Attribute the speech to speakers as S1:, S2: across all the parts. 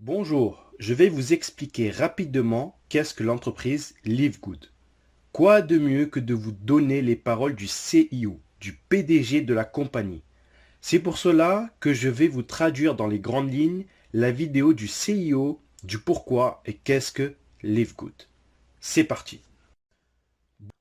S1: Bonjour, je vais vous expliquer rapidement qu'est-ce que l'entreprise Livegood. Quoi de mieux que de vous donner les paroles du CIO, du PDG de la compagnie. C'est pour cela que je vais vous traduire dans les grandes lignes la vidéo du CIO, du pourquoi et qu'est-ce que Livegood. C'est parti.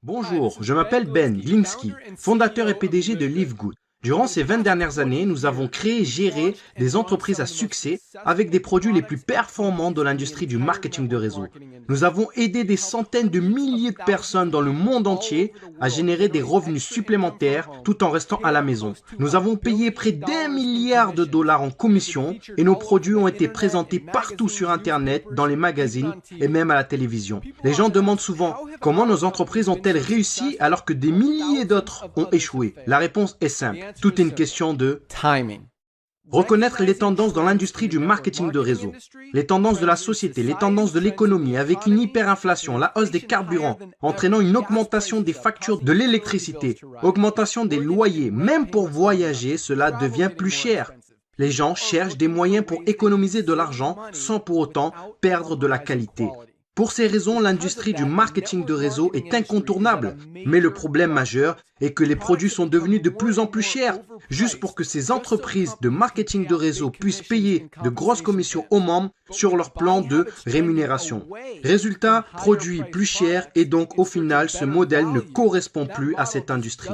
S2: Bonjour, je m'appelle Ben Glinsky, fondateur et PDG de Livegood. Durant ces 20 dernières années, nous avons créé et géré des entreprises à succès avec des produits les plus performants de l'industrie du marketing de réseau. Nous avons aidé des centaines de milliers de personnes dans le monde entier à générer des revenus supplémentaires tout en restant à la maison. Nous avons payé près d'1 milliard de dollars en commission et nos produits ont été présentés partout sur Internet, dans les magazines et même à la télévision. Les gens demandent souvent comment nos entreprises ont-elles réussi alors que des milliers d'autres ont échoué. La réponse est simple. Tout est une question de timing. Reconnaître les tendances dans l'industrie du marketing de réseau, les tendances de la société, les tendances de l'économie avec une hyperinflation, la hausse des carburants, entraînant une augmentation des factures de l'électricité, augmentation des loyers, même pour voyager, cela devient plus cher. Les gens cherchent des moyens pour économiser de l'argent sans pour autant perdre de la qualité. Pour ces raisons, l'industrie du marketing de réseau est incontournable. Mais le problème majeur est que les produits sont devenus de plus en plus chers. Juste pour que ces entreprises de marketing de réseau puissent payer de grosses commissions aux membres sur leur plan de rémunération. Résultat, produits plus chers et donc au final, ce modèle ne correspond plus à cette industrie.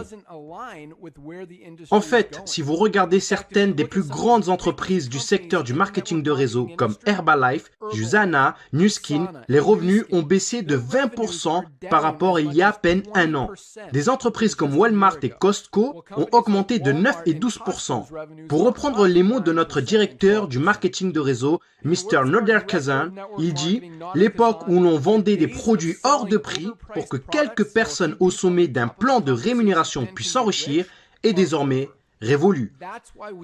S2: En fait, si vous regardez certaines des plus grandes entreprises du secteur du marketing de réseau comme Herbalife, Usana, Nu Skin, les revenus ont baissé de 20% par rapport à il y a à peine un an. Des entreprises comme Walmart et Costco ont augmenté de 9 et 12%. Pour reprendre les mots de notre directeur du marketing de réseau, Mr. Noderkazan, il dit « L'époque où l'on vendait des produits hors de prix pour que quelques personnes au sommet d'un plan de rémunération puissent s'enrichir est désormais révolue. »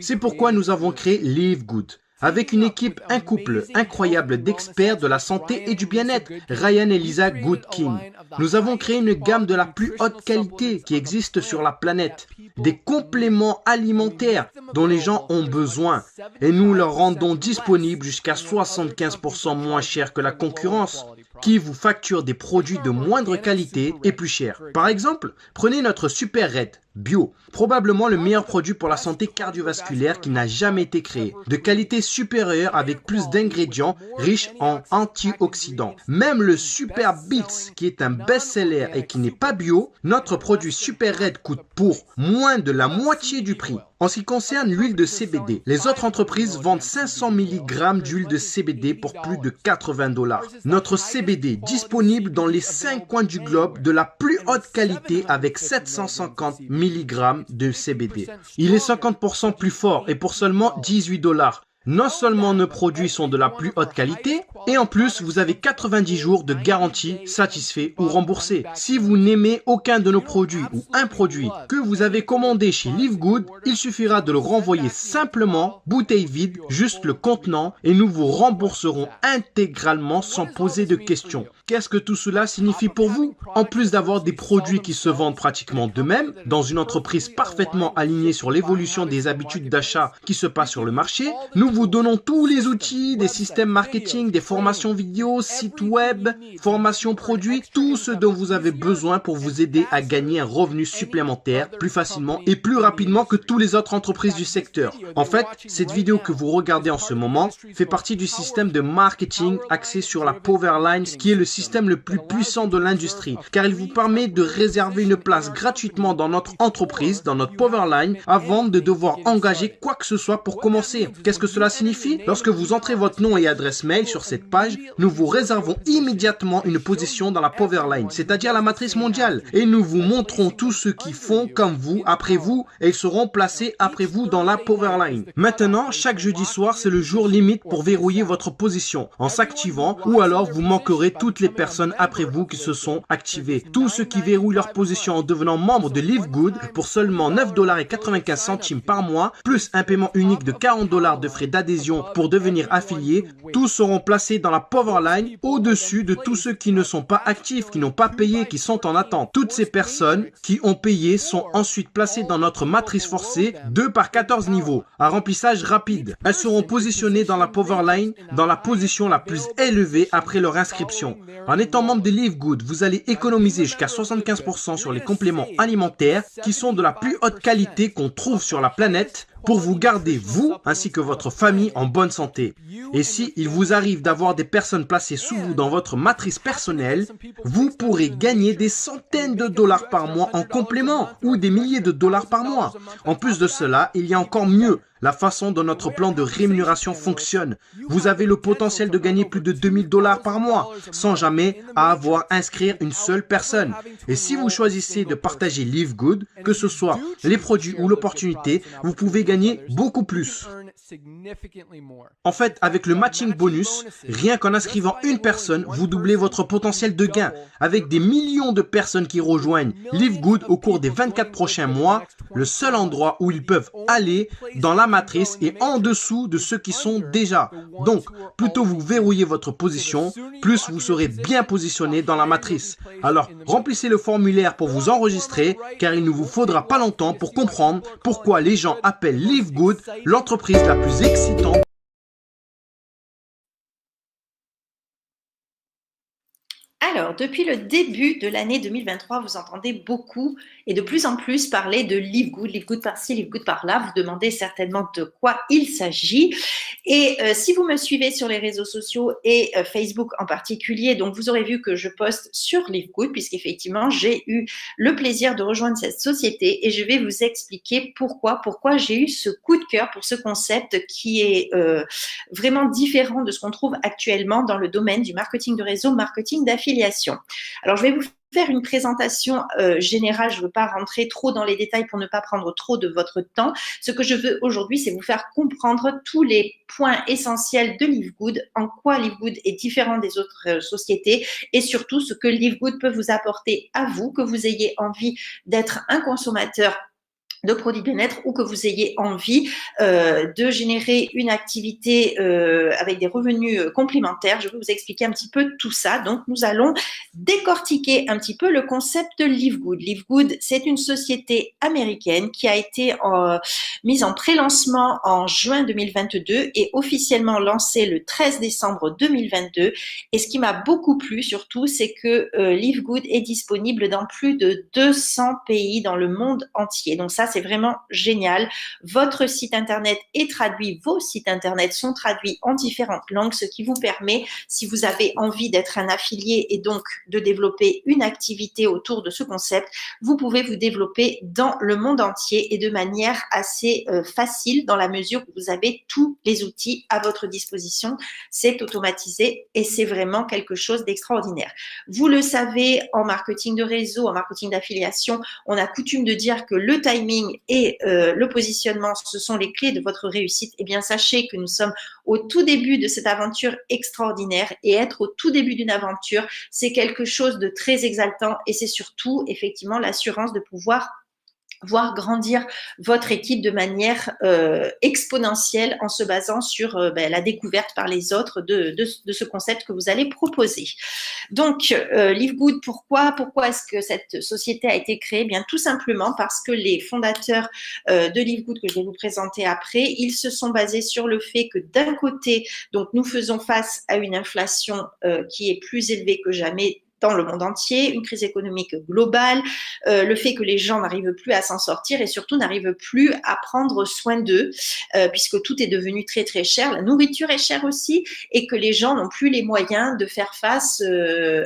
S2: C'est pourquoi nous avons créé Livegood. Avec une équipe, un couple incroyable d'experts de la santé et du bien-être, Ryan et Lisa Goodkin. Nous avons créé une gamme de la plus haute qualité qui existe sur la planète, des compléments alimentaires dont les gens ont besoin et nous leur rendons disponibles jusqu'à 75% moins cher que la concurrence qui vous facture des produits de moindre qualité et plus chers. Par exemple, prenez notre Super Red Bio, probablement le meilleur produit pour la santé cardiovasculaire qui n'a jamais été créé, de qualité supérieure avec plus d'ingrédients riches en antioxydants. Même le Super Beats, qui est un best-seller et qui n'est pas bio, notre produit Super Red coûte pour moins de la moitié du prix. En ce qui concerne l'huile de CBD, les autres entreprises vendent 500 mg d'huile de CBD pour plus de 80 $. Notre CBD, disponible dans les 5 coins du globe de la plus haute qualité avec 750 mg de CBD. Il est 50% plus fort et pour seulement 18 $. Non seulement nos produits sont de la plus haute qualité, et en plus, vous avez 90 jours de garantie satisfait ou remboursé. Si vous n'aimez aucun de nos produits ou un produit que vous avez commandé chez Livegood, il suffira de le renvoyer simplement, bouteille vide, juste le contenant, et nous vous rembourserons intégralement sans poser de questions. Qu'est-ce que tout cela signifie pour vous? En plus d'avoir des produits qui se vendent pratiquement d'eux-mêmes, dans une entreprise parfaitement alignée sur l'évolution des habitudes d'achat qui se passent sur le marché, nous vous donnons tous les outils, des systèmes marketing, des formations vidéo, sites web, formations produits, tout ce dont vous avez besoin pour vous aider à gagner un revenu supplémentaire plus facilement et plus rapidement que toutes les autres entreprises du secteur. En fait, cette vidéo que vous regardez en ce moment fait partie du système de marketing axé sur la Powerline, qui est le système le plus puissant de l'industrie, car il vous permet de réserver une place gratuitement dans notre entreprise, dans notre Powerline, avant de devoir engager quoi que ce soit pour commencer. Qu'est-ce que cela signifie? Lorsque vous entrez votre nom et adresse mail sur cette page, nous vous réservons immédiatement une position dans la Powerline, c'est-à-dire la matrice mondiale, et nous vous montrons tous ceux qui font comme vous, après vous, et ils seront placés après vous dans la Powerline. Maintenant, chaque jeudi soir, c'est le jour limite pour verrouiller votre position en s'activant, ou alors vous manquerez toutes les les personnes après vous qui se sont activées. Tous ceux qui verrouillent leur position en devenant membres de Live Good pour seulement 9,95 $ par mois, plus un paiement unique de 40 $ de frais d'adhésion pour devenir affiliés, tous seront placés dans la Powerline au-dessus de tous ceux qui ne sont pas actifs, qui n'ont pas payé, qui sont en attente. Toutes ces personnes qui ont payé sont ensuite placées dans notre matrice forcée 2 par 14 niveaux, à remplissage rapide. Elles seront positionnées dans la Powerline dans la position la plus élevée après leur inscription. En étant membre de Live Good, vous allez économiser jusqu'à 75% sur les compléments alimentaires qui sont de la plus haute qualité qu'on trouve sur la planète pour vous garder, vous, ainsi que votre famille, en bonne santé. Et si il vous arrive d'avoir des personnes placées sous vous dans votre matrice personnelle, vous pourrez gagner des centaines de dollars par mois en complément ou des milliers de dollars par mois. En plus de cela, il y a encore mieux. La façon dont notre plan de rémunération fonctionne. Vous avez le potentiel de gagner plus de 2000 $ par mois sans jamais avoir à inscrire une seule personne. Et si vous choisissez de partager Live Good, que ce soit les produits ou l'opportunité, vous pouvez gagner beaucoup plus. En fait, avec le matching bonus, rien qu'en inscrivant une personne, vous doublez votre potentiel de gain. Avec des millions de personnes qui rejoignent Live Good au cours des 24 prochains mois, le seul endroit où ils peuvent aller dans la matrice est en dessous de ceux qui sont déjà. Donc, plus tôt vous verrouillez votre position, plus vous serez bien positionné dans la matrice. Alors, remplissez le formulaire pour vous enregistrer, car il ne vous faudra pas longtemps pour comprendre pourquoi les gens appellent Live Good l'entreprise la plus excitante.
S3: Alors, depuis le début de l'année 2023, vous entendez beaucoup et de plus en plus parler de Live Good par-ci, Live Good par-là. Vous demandez certainement de quoi il s'agit. Et si vous me suivez sur les réseaux sociaux et Facebook en particulier, donc vous aurez vu que je poste sur Live Good, puisqu'effectivement, j'ai eu le plaisir de rejoindre cette société et je vais vous expliquer pourquoi j'ai eu ce coup de cœur pour ce concept qui est vraiment différent de ce qu'on trouve actuellement dans le domaine du marketing de réseau, marketing d'affiliation. Alors, je vais vous faire une présentation générale. Je ne veux pas rentrer trop dans les détails pour ne pas prendre trop de votre temps. Ce que je veux aujourd'hui, c'est vous faire comprendre tous les points essentiels de Live Good, en quoi Live Good est différent des autres sociétés et surtout ce que Live Good peut vous apporter à vous, que vous ayez envie d'être un consommateur de produits bien-être ou que vous ayez envie de générer une activité avec des revenus complémentaires. Je vais vous expliquer un petit peu tout ça. Donc, nous allons décortiquer un petit peu le concept de Live Good. Live Good, c'est une société américaine qui a été mise en pré-lancement en juin 2022 et officiellement lancée le 13 décembre 2022. Et ce qui m'a beaucoup plu surtout, c'est que Live Good est disponible dans plus de 200 pays dans le monde entier. Donc ça, c'est vraiment génial. Votre site internet est traduit, vos sites internet sont traduits en différentes langues, ce qui vous permet, si vous avez envie d'être un affilié et donc de développer une activité autour de ce concept, vous pouvez vous développer dans le monde entier et de manière assez facile dans la mesure où vous avez tous les outils à votre disposition. C'est automatisé et c'est vraiment quelque chose d'extraordinaire. Vous le savez, en marketing de réseau, en marketing d'affiliation, on a coutume de dire que le timing et le positionnement, ce sont les clés de votre réussite. Eh bien, sachez que nous sommes au tout début de cette aventure extraordinaire et être au tout début d'une aventure, c'est quelque chose de très exaltant et c'est surtout effectivement l'assurance de pouvoir voir grandir votre équipe de manière exponentielle en se basant sur la découverte par les autres de ce concept que vous allez proposer. Donc, Live Good, pourquoi est-ce que cette société a été créée? Bien, tout simplement parce que les fondateurs de Live Good, que je vais vous présenter après, ils se sont basés sur le fait que d'un côté, donc nous faisons face à une inflation qui est plus élevée que jamais dans le monde entier, une crise économique globale, le fait que les gens n'arrivent plus à s'en sortir et surtout n'arrivent plus à prendre soin d'eux, puisque tout est devenu très très cher, la nourriture est chère aussi, et que les gens n'ont plus les moyens de faire face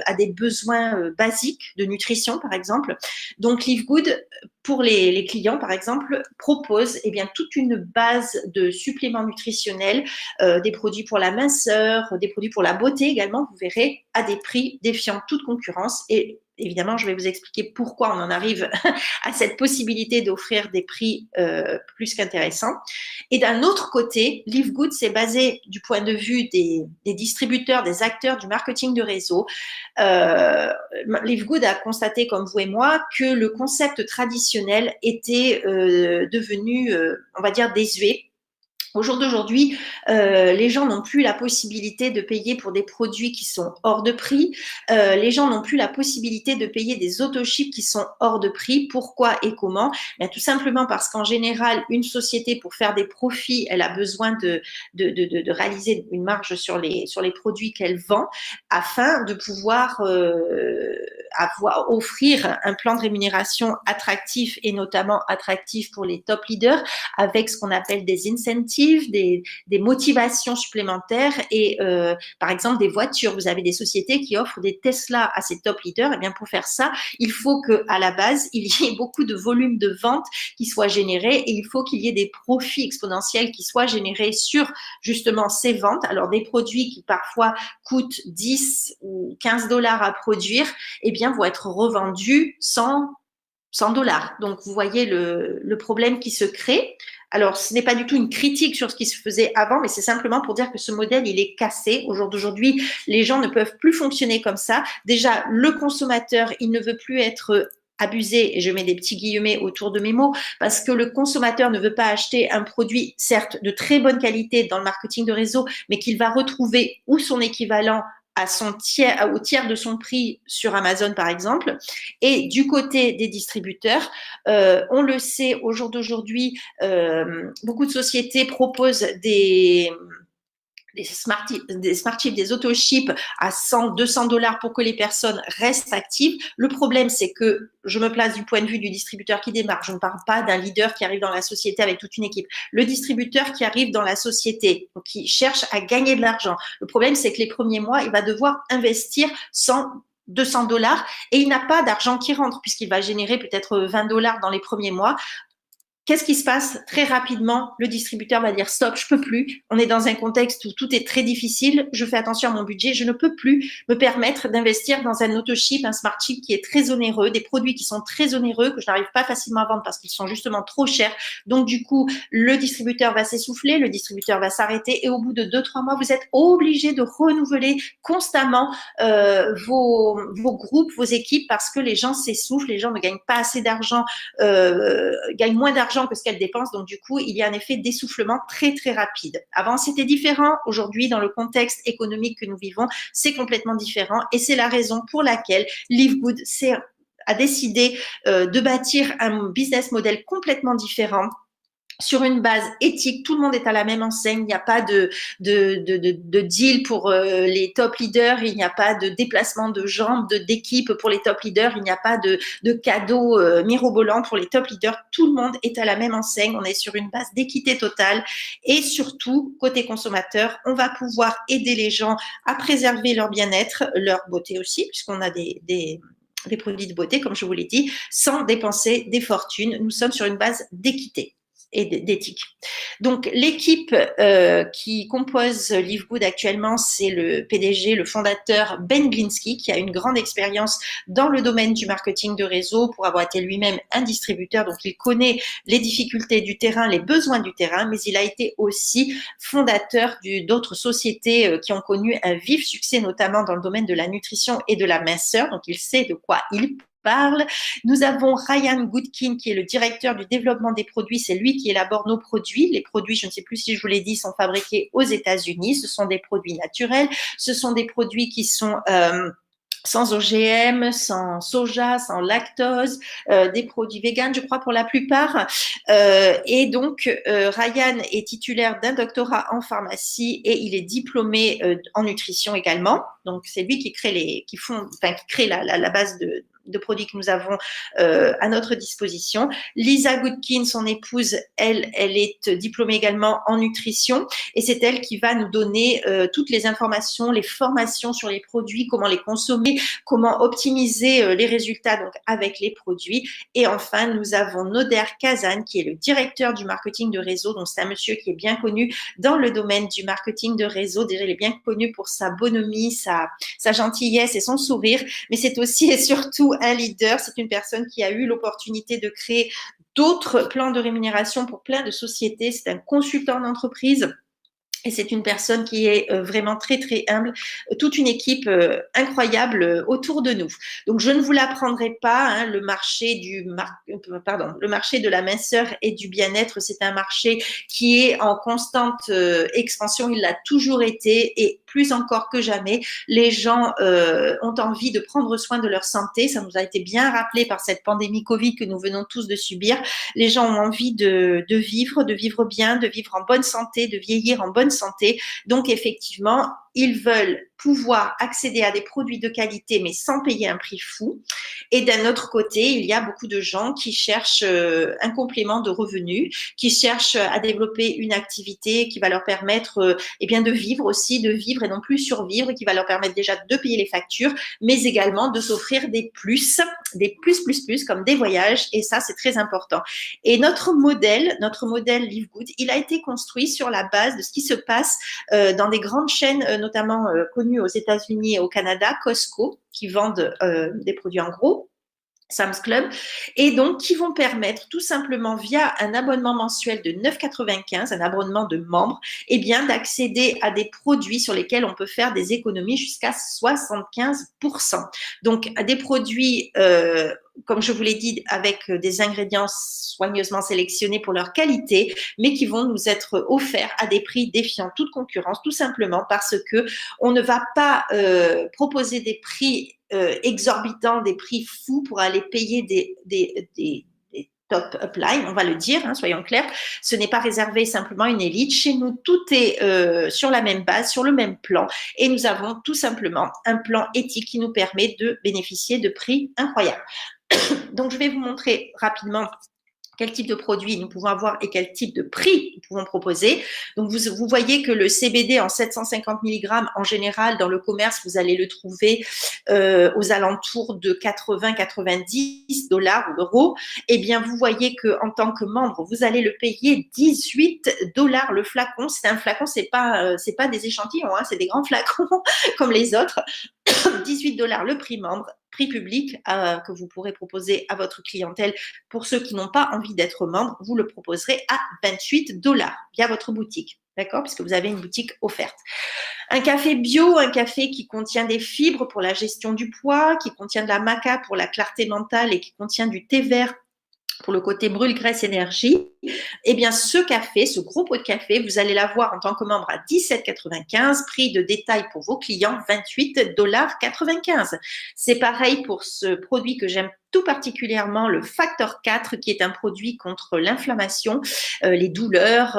S3: à des besoins basiques de nutrition, par exemple. Donc, Live Good, pour les clients, par exemple, propose toute une base de suppléments nutritionnels, des produits pour la minceur, des produits pour la beauté également, vous verrez, à des prix défiant toute concurrence et évidemment, je vais vous expliquer pourquoi on en arrive à cette possibilité d'offrir des prix plus qu'intéressants. Et d'un autre côté, Live Good, c'est basé du point de vue des distributeurs, des acteurs du marketing de réseau. Live Good a constaté, comme vous et moi, que le concept traditionnel était devenu, on va dire, désuet. Au jour d'aujourd'hui, les gens n'ont plus la possibilité de payer pour des produits qui sont hors de prix. Les gens n'ont plus la possibilité de payer des autochips qui sont hors de prix. Pourquoi et comment? Bien, tout simplement parce qu'en général, une société, pour faire des profits, elle a besoin de réaliser une marge sur les produits qu'elle vend afin de pouvoir offrir un plan de rémunération attractif et notamment attractif pour les top leaders avec ce qu'on appelle des incentives, des motivations supplémentaires et par exemple des voitures. Vous avez des sociétés qui offrent des Tesla à ces top leaders. Et bien pour faire ça, il faut qu'à la base, il y ait beaucoup de volume de ventes qui soient générés et il faut qu'il y ait des profits exponentiels qui soient générés sur justement ces ventes. Alors des produits qui parfois coûtent 10 ou 15 dollars à produire, eh bien vont être revendus 100 dollars. Donc, vous voyez le problème qui se crée. Alors, ce n'est pas du tout une critique sur ce qui se faisait avant, mais c'est simplement pour dire que ce modèle, il est cassé. Au jour d'aujourd'hui, les gens ne peuvent plus fonctionner comme ça. Déjà, le consommateur, il ne veut plus être abusé, et je mets des petits guillemets autour de mes mots, parce que le consommateur ne veut pas acheter un produit, certes, de très bonne qualité dans le marketing de réseau, mais qu'il va retrouver ou son équivalent au tiers de son prix sur Amazon, par exemple. Et du côté des distributeurs, on le sait, au jour d'aujourd'hui, beaucoup de sociétés proposent des smart chips, des auto-chips à 100, 200 dollars pour que les personnes restent actives. Le problème, c'est que je me place du point de vue du distributeur qui démarre. Je ne parle pas d'un leader qui arrive dans la société avec toute une équipe. Le distributeur qui arrive dans la société, donc qui cherche à gagner de l'argent. Le problème, c'est que les premiers mois, il va devoir investir 100, 200 dollars et il n'a pas d'argent qui rentre puisqu'il va générer peut-être 20 dollars dans les premiers mois. Qu'est-ce qui se passe? Très rapidement, le distributeur va dire stop, je peux plus. On est dans un contexte où tout est très difficile. Je fais attention à mon budget. Je ne peux plus me permettre d'investir dans un autochip, un smart chip qui est très onéreux, des produits qui sont très onéreux, que je n'arrive pas facilement à vendre parce qu'ils sont justement trop chers. Donc, du coup, le distributeur va s'essouffler, le distributeur va s'arrêter et au bout de 2-3 mois, vous êtes obligé de renouveler constamment vos groupes, vos équipes parce que les gens s'essoufflent, les gens ne gagnent pas assez d'argent, gagnent moins d'argent que ce qu'elles dépensent. Donc, du coup, il y a un effet d'essoufflement très, très rapide. Avant, c'était différent. Aujourd'hui, dans le contexte économique que nous vivons, c'est complètement différent. Et c'est la raison pour laquelle Live Good a décidé de bâtir un business model complètement différent sur une base éthique. Tout le monde est à la même enseigne. Il n'y a pas de deal pour les top leaders. Il n'y a pas de déplacement de jambes d'équipe pour les top leaders. Il n'y a pas de cadeaux mirobolants pour les top leaders. Tout le monde est à la même enseigne. On est sur une base d'équité totale. Et surtout, côté consommateur, on va pouvoir aider les gens à préserver leur bien-être, leur beauté aussi, puisqu'on a des produits de beauté, comme je vous l'ai dit, sans dépenser des fortunes. Nous sommes sur une base d'équité et d'éthique. Donc, l'équipe qui compose Live Good actuellement, c'est le PDG, le fondateur Ben Glinsky, qui a une grande expérience dans le domaine du marketing de réseau pour avoir été lui-même un distributeur. Donc, il connaît les difficultés du terrain, les besoins du terrain, mais il a été aussi fondateur d'autres sociétés qui ont connu un vif succès, notamment dans le domaine de la nutrition et de la minceur. Donc, il sait de quoi il parle. Nous avons Ryan Goodkin qui est le directeur du développement des produits. C'est lui qui élabore nos produits. Les produits, je ne sais plus si je vous l'ai dit, sont fabriqués aux États-Unis. Ce sont des produits naturels. Ce sont des produits qui sont sans OGM, sans soja, sans lactose, des produits véganes, je crois, pour la plupart. Et donc, Ryan est titulaire d'un doctorat en pharmacie et il est diplômé en nutrition également. Donc, c'est lui qui crée la base de produits que nous avons à notre disposition. Lisa Goodkin, son épouse, elle est diplômée également en nutrition et c'est elle qui va nous donner toutes les informations, les formations sur les produits, comment les consommer, comment optimiser les résultats donc avec les produits. Et enfin, nous avons Noder Kazan qui est le directeur du marketing de réseau. Donc, c'est un monsieur qui est bien connu dans le domaine du marketing de réseau. Déjà, il est bien connu pour sa bonhomie, sa gentillesse et son sourire, mais c'est aussi et surtout un leader. C'est une personne qui a eu l'opportunité de créer d'autres plans de rémunération pour plein de sociétés. C'est un consultant d'entreprise. Et c'est une personne qui est vraiment très, très humble, toute une équipe incroyable autour de nous. Donc, je ne vous l'apprendrai pas, hein, le marché de la minceur et du bien-être, c'est un marché qui est en constante expansion. Il l'a toujours été et plus encore que jamais, les gens ont envie de prendre soin de leur santé. Ça nous a été bien rappelé par cette pandémie Covid que nous venons tous de subir. Les gens ont envie de vivre bien, de vivre en bonne santé, de vieillir en bonne santé. Donc, effectivement, ils veulent pouvoir accéder à des produits de qualité, mais sans payer un prix fou. Et d'un autre côté, il y a beaucoup de gens qui cherchent un complément de revenus, qui cherchent à développer une activité qui va leur permettre de vivre aussi, de vivre et non plus survivre, qui va leur permettre déjà de payer les factures, mais également de s'offrir des plus, comme des voyages. Et ça, c'est très important. Et notre modèle Live Good, il a été construit sur la base de ce qui se passe dans des grandes chaînes, notamment connues aux États-Unis et au Canada, Costco, qui vendent des produits en gros, Sam's Club, et donc qui vont permettre tout simplement via un abonnement mensuel de 9,95, un abonnement de membres, d'accéder à des produits sur lesquels on peut faire des économies jusqu'à 75%. Donc des produits comme je vous l'ai dit, avec des ingrédients soigneusement sélectionnés pour leur qualité, mais qui vont nous être offerts à des prix défiant toute concurrence, tout simplement parce que on ne va pas proposer des prix exorbitants, des prix fous pour aller payer des top upline, on va le dire, hein, soyons clairs. Ce n'est pas réservé simplement à une élite. Chez nous, tout est sur la même base, sur le même plan. Et nous avons tout simplement un plan éthique qui nous permet de bénéficier de prix incroyables. Donc, je vais vous montrer rapidement quel type de produit nous pouvons avoir et quel type de prix nous pouvons proposer. Donc, vous voyez que le CBD en 750 mg, en général, dans le commerce, vous allez le trouver aux alentours de 80-90 dollars ou euros. Eh bien, vous voyez qu'en tant que membre, vous allez le payer 18 dollars le flacon. C'est un flacon, c'est pas des échantillons, hein, c'est des grands flacons comme les autres. 18 dollars le prix membre, prix public que vous pourrez proposer à votre clientèle. Pour ceux qui n'ont pas envie d'être membres, vous le proposerez à 28 dollars via votre boutique. D'accord? Puisque vous avez une boutique offerte. Un café bio, un café qui contient des fibres pour la gestion du poids, qui contient de la maca pour la clarté mentale et qui contient du thé vert pour le côté brûle-graisse énergie, eh bien, ce café, ce gros pot de café, vous allez l'avoir en tant que membre à 17,95, prix de détail pour vos clients, 28,95 $. C'est pareil pour ce produit que j'aime tout particulièrement, le Factor 4, qui est un produit contre l'inflammation, les douleurs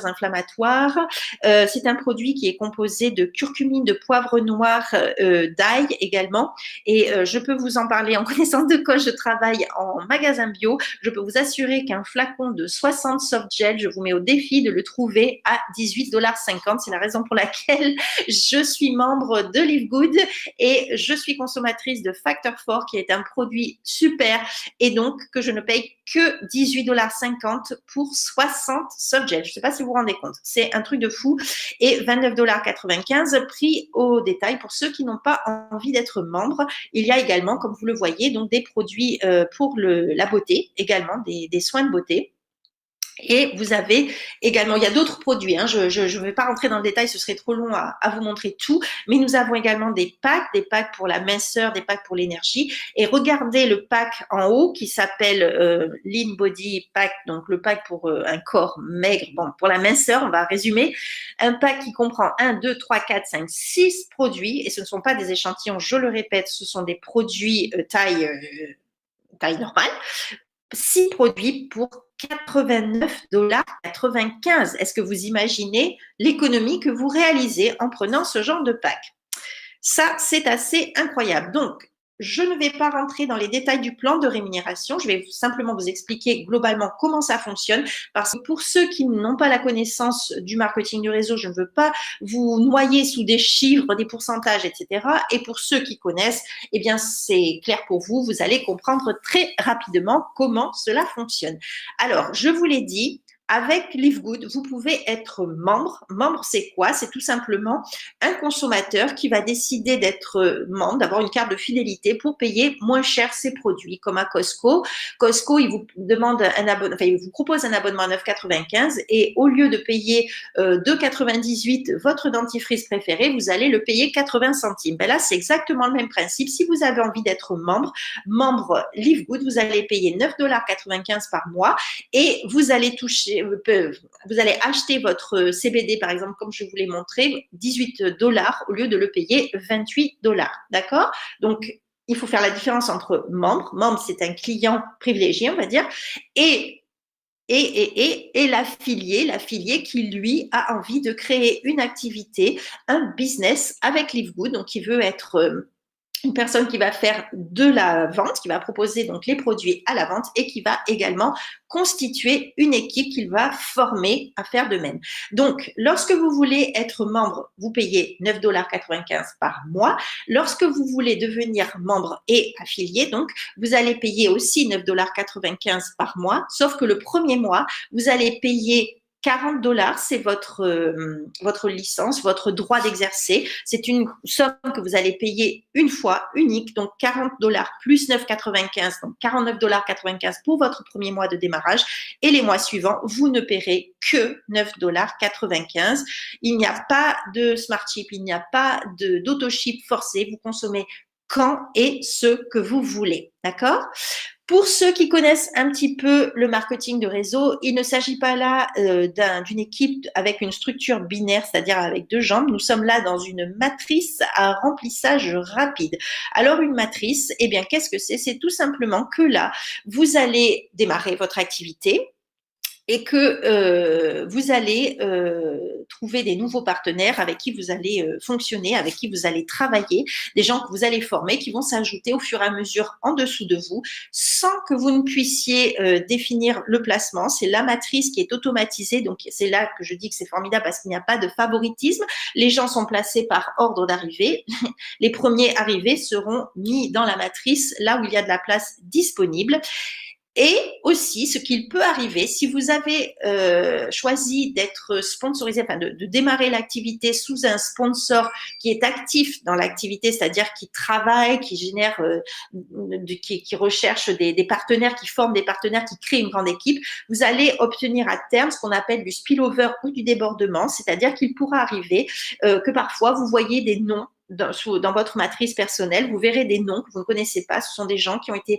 S3: inflammatoires. C'est un produit qui est composé de curcumine, de poivre noir, d'ail également. Et je peux vous en parler en connaissance de cause. Je travaille en magasin bio. Je peux vous assurer qu'un flacon de 60 soft gel, je vous mets au défi de le trouver à 18,50 $. C'est la raison pour laquelle je suis membre de Live Good et je suis consommatrice de Factor 4, qui est un produit super, et donc que je ne paye que 18,50 $ pour 60 soft gel. Je ne sais pas si vous vous rendez compte, c'est un truc de fou. Et 29,95 $, prix au détail pour ceux qui n'ont pas envie d'être membres. Il y a également, comme vous le voyez, donc des produits pour la beauté, également des soins de beauté. Et vous avez également, il y a d'autres produits, hein, je ne vais pas rentrer dans le détail, ce serait trop long à vous montrer tout, mais nous avons également des packs pour la minceur, des packs pour l'énergie. Et regardez le pack en haut qui s'appelle Lean Body Pack, donc le pack pour un corps maigre, bon, pour la minceur, on va résumer. Un pack qui comprend 1, 2, 3, 4, 5, 6 produits, et ce ne sont pas des échantillons, je le répète, ce sont des produits taille normale. 6 produits pour 89,95 $. Est-ce que vous imaginez l'économie que vous réalisez en prenant ce genre de pack? Ça, c'est assez incroyable. Donc, je ne vais pas rentrer dans les détails du plan de rémunération. Je vais simplement vous expliquer globalement comment ça fonctionne parce que pour ceux qui n'ont pas la connaissance du marketing du réseau, je ne veux pas vous noyer sous des chiffres, des pourcentages, etc. Et pour ceux qui connaissent, eh bien, c'est clair pour vous. Vous allez comprendre très rapidement comment cela fonctionne. Alors, je vous l'ai dit, avec LiveGood, vous pouvez être membre. Membre, c'est quoi? C'est tout simplement un consommateur qui va décider d'être membre, d'avoir une carte de fidélité pour payer moins cher ses produits, comme à Costco. Costco, il vous demande il vous propose un abonnement à 9,95 et au lieu de payer 2,98 votre dentifrice préféré, vous allez le payer 80 centimes. Ben là, c'est exactement le même principe. Si vous avez envie d'être membre LiveGood, vous allez payer 9,95 $ par mois et vous allez acheter votre CBD, par exemple, comme je vous l'ai montré, 18 $ au lieu de le payer 28 $. D'accord? Donc, il faut faire la différence entre membre. Membre, c'est un client privilégié, on va dire, et l'affilié qui, lui, a envie de créer une activité, un business avec LiveGood, donc qui veut être une personne qui va faire de la vente, qui va proposer donc les produits à la vente et qui va également constituer une équipe qu'il va former à faire de même. Donc, lorsque vous voulez être membre, vous payez 9,95 $ par mois. Lorsque vous voulez devenir membre et affilié, donc, vous allez payer aussi 9,95 $ par mois, sauf que le premier mois, vous allez payer 40 $, c'est votre licence, votre droit d'exercer. C'est une somme que vous allez payer une fois, unique, donc 40 $ plus 9,95, donc 49,95 $ pour votre premier mois de démarrage. Et les mois suivants, vous ne paierez que 9,95 $. Il n'y a pas de smart chip, il n'y a pas d'auto-ship forcé. Vous consommez quand et ce que vous voulez. D'accord ? Pour ceux qui connaissent un petit peu le marketing de réseau, il ne s'agit pas là d'une équipe avec une structure binaire, c'est-à-dire avec deux jambes. Nous sommes là dans une matrice à remplissage rapide. Alors une matrice, eh bien qu'est-ce que c'est? C'est tout simplement que là, vous allez démarrer votre activité et que vous allez trouver des nouveaux partenaires avec qui vous allez fonctionner, avec qui vous allez travailler, des gens que vous allez former, qui vont s'ajouter au fur et à mesure en dessous de vous, sans que vous ne puissiez définir le placement. C'est la matrice qui est automatisée, donc c'est là que je dis que c'est formidable parce qu'il n'y a pas de favoritisme. Les gens sont placés par ordre d'arrivée. Les premiers arrivés seront mis dans la matrice, là où il y a de la place disponible. Et aussi, ce qu'il peut arriver, si vous avez choisi d'être sponsorisé, enfin de démarrer l'activité sous un sponsor qui est actif dans l'activité, c'est-à-dire qui travaille, qui génère, qui recherche des partenaires, qui forme des partenaires, qui crée une grande équipe, vous allez obtenir à terme ce qu'on appelle du spillover ou du débordement, c'est-à-dire qu'il pourra arriver que parfois vous voyez des noms dans votre matrice personnelle, vous verrez des noms que vous ne connaissez pas. Ce sont des gens qui ont été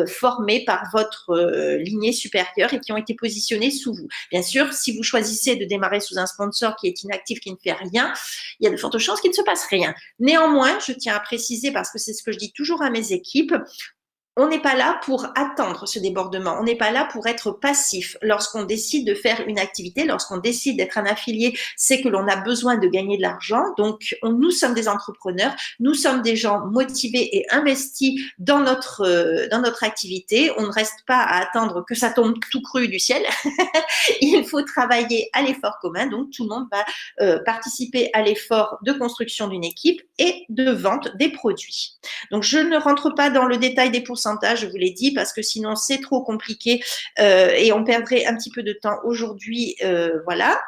S3: formés par votre lignée supérieure et qui ont été positionnés sous vous. Bien sûr, si vous choisissez de démarrer sous un sponsor qui est inactif, qui ne fait rien, il y a de fortes chances qu'il ne se passe rien. Néanmoins, je tiens à préciser, parce que c'est ce que je dis toujours à mes équipes, on n'est pas là pour attendre ce débordement. On n'est pas là pour être passif. Lorsqu'on décide de faire une activité, lorsqu'on décide d'être un affilié, c'est que l'on a besoin de gagner de l'argent. Donc, nous sommes des entrepreneurs. Nous sommes des gens motivés et investis dans notre activité. On ne reste pas à attendre que ça tombe tout cru du ciel. Il faut travailler à l'effort commun. Donc, tout le monde va participer à l'effort de construction d'une équipe et de vente des produits. Donc, je ne rentre pas dans le détail des pourcentages, je vous l'ai dit, parce que sinon c'est trop compliqué et on perdrait un petit peu de temps aujourd'hui. Voilà.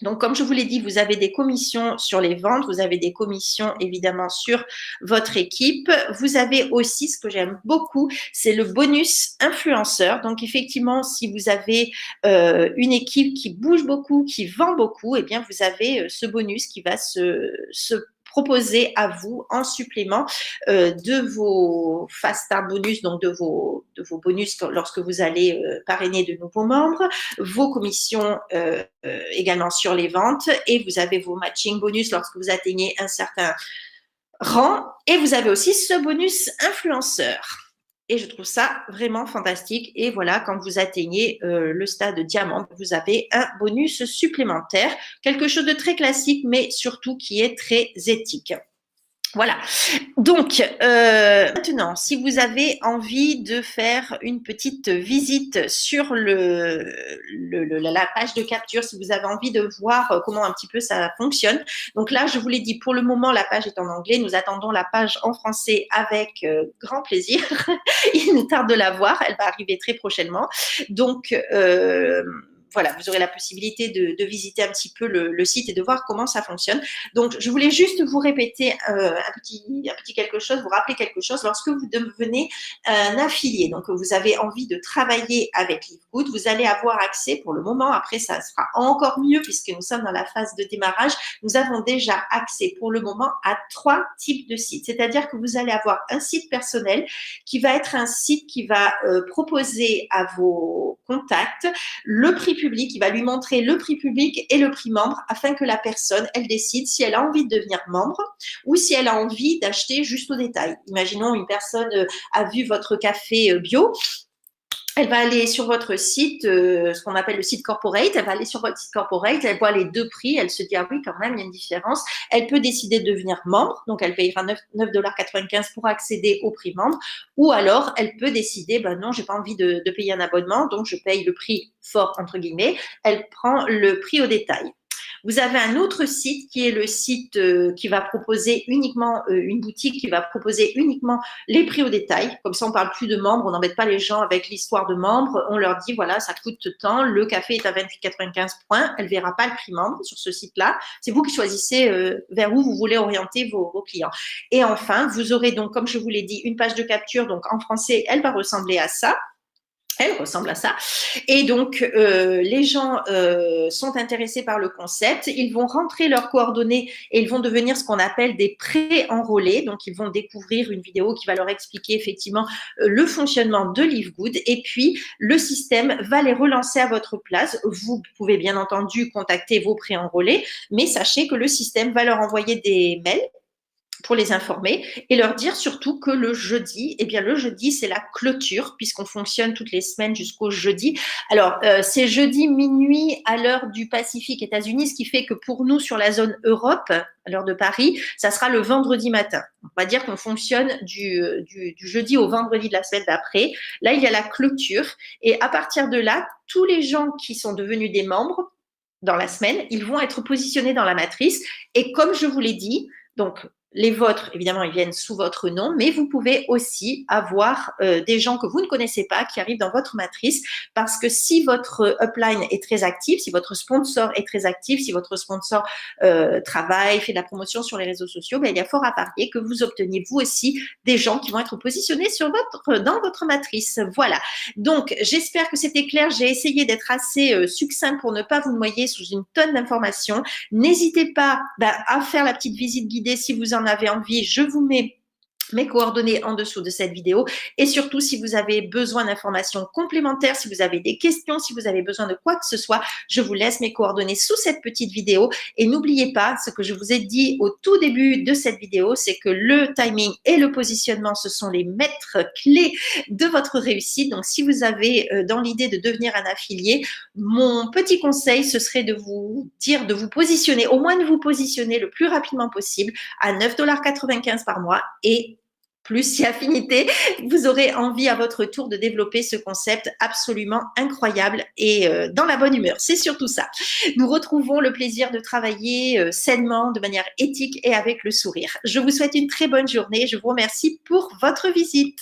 S3: Donc, comme je vous l'ai dit, vous avez des commissions sur les ventes, vous avez des commissions évidemment sur votre équipe. Vous avez aussi, ce que j'aime beaucoup, c'est le bonus influenceur. Donc, effectivement, si vous avez une équipe qui bouge beaucoup, qui vend beaucoup, eh bien, vous avez ce bonus qui va se proposer à vous en supplément de vos fast start bonus, donc de vos bonus lorsque vous allez parrainer de nouveaux membres, vos commissions également sur les ventes, et vous avez vos matching bonus lorsque vous atteignez un certain rang, et vous avez aussi ce bonus influenceur. Et je trouve ça vraiment fantastique. Et voilà, quand vous atteignez le stade diamant, vous avez un bonus supplémentaire. Quelque chose de très classique, mais surtout qui est très éthique. Voilà. Donc, maintenant, si vous avez envie de faire une petite visite sur la page de capture, si vous avez envie de voir comment un petit peu ça fonctionne. Donc là, je vous l'ai dit, pour le moment, la page est en anglais. Nous attendons la page en français avec grand plaisir. Il nous tarde de la voir. Elle va arriver très prochainement. Donc, voilà, vous aurez la possibilité de visiter un petit peu le site et de voir comment ça fonctionne. Donc, je voulais juste vous répéter un petit quelque chose, vous rappeler quelque chose. Lorsque vous devenez un affilié, donc vous avez envie de travailler avec LiveGood, vous allez avoir accès pour le moment. Après, ça sera encore mieux puisque nous sommes dans la phase de démarrage. Nous avons déjà accès pour le moment à 3 types de sites. C'est-à-dire que vous allez avoir un site personnel qui va être un site qui va proposer à vos contacts le prix public, il va lui montrer le prix public et le prix membre afin que la personne, elle décide si elle a envie de devenir membre ou si elle a envie d'acheter juste au détail. Imaginons une personne a vu votre café bio. Elle va aller sur votre site, ce qu'on appelle le site corporate. Elle va aller sur votre site corporate, elle voit les 2 prix, elle se dit ah oui quand même il y a une différence. Elle peut décider de devenir membre, donc elle payera 9,95 $ pour accéder au prix membre, ou alors elle peut décider ben non j'ai pas envie de payer un abonnement, donc je paye le prix fort entre guillemets. Elle prend le prix au détail. Vous avez un autre site qui est le site qui va proposer uniquement une boutique qui va proposer uniquement les prix au détail. Comme ça, on parle plus de membres, on n'embête pas les gens avec l'histoire de membres. On leur dit voilà, ça coûte tant, le café est à 28,95 points. Elle verra pas le prix membre sur ce site-là. C'est vous qui choisissez vers où vous voulez orienter vos clients. Et enfin, vous aurez donc, comme je vous l'ai dit, une page de capture. Donc en français, elle va ressembler à ça. Elle ressemble à ça. Et donc, les gens sont intéressés par le concept. Ils vont rentrer leurs coordonnées et ils vont devenir ce qu'on appelle des pré-enrôlés. Donc, ils vont découvrir une vidéo qui va leur expliquer effectivement le fonctionnement de LiveGood. Et puis, le système va les relancer à votre place. Vous pouvez bien entendu contacter vos pré-enrôlés, mais sachez que le système va leur envoyer des mails pour les informer et leur dire surtout que le jeudi, eh bien le jeudi c'est la clôture puisqu'on fonctionne toutes les semaines jusqu'au jeudi. Alors c'est jeudi minuit à l'heure du Pacifique États-Unis, ce qui fait que pour nous sur la zone Europe, à l'heure de Paris, ça sera le vendredi matin. On va dire qu'on fonctionne du jeudi au vendredi de la semaine d'après. Là il y a la clôture et à partir de là, tous les gens qui sont devenus des membres dans la semaine, ils vont être positionnés dans la matrice et comme je vous l'ai dit, donc les vôtres, évidemment, ils viennent sous votre nom, mais vous pouvez aussi avoir des gens que vous ne connaissez pas qui arrivent dans votre matrice parce que si votre upline est très actif, si votre sponsor est très actif, si votre sponsor travaille, fait de la promotion sur les réseaux sociaux, ben, il y a fort à parier que vous obteniez vous aussi des gens qui vont être positionnés dans votre matrice. Voilà. Donc, j'espère que c'était clair. J'ai essayé d'être assez succincte pour ne pas vous noyer sous une tonne d'informations. N'hésitez pas à faire la petite visite guidée si vous en avez envie. Je vous mets mes coordonnées en dessous de cette vidéo et surtout si vous avez besoin d'informations complémentaires, si vous avez des questions, si vous avez besoin de quoi que ce soit, je vous laisse mes coordonnées sous cette petite vidéo et n'oubliez pas ce que je vous ai dit au tout début de cette vidéo, c'est que le timing et le positionnement ce sont les maîtres clés de votre réussite. Donc si vous avez dans l'idée de devenir un affilié, mon petit conseil ce serait de vous dire de vous positionner, au moins de vous positionner le plus rapidement possible à 9,95 $ par mois et plus si affinité, vous aurez envie à votre tour de développer ce concept absolument incroyable et dans la bonne humeur. C'est surtout ça. Nous retrouvons le plaisir de travailler sainement, de manière éthique et avec le sourire. Je vous souhaite une très bonne journée. Je vous remercie pour votre visite.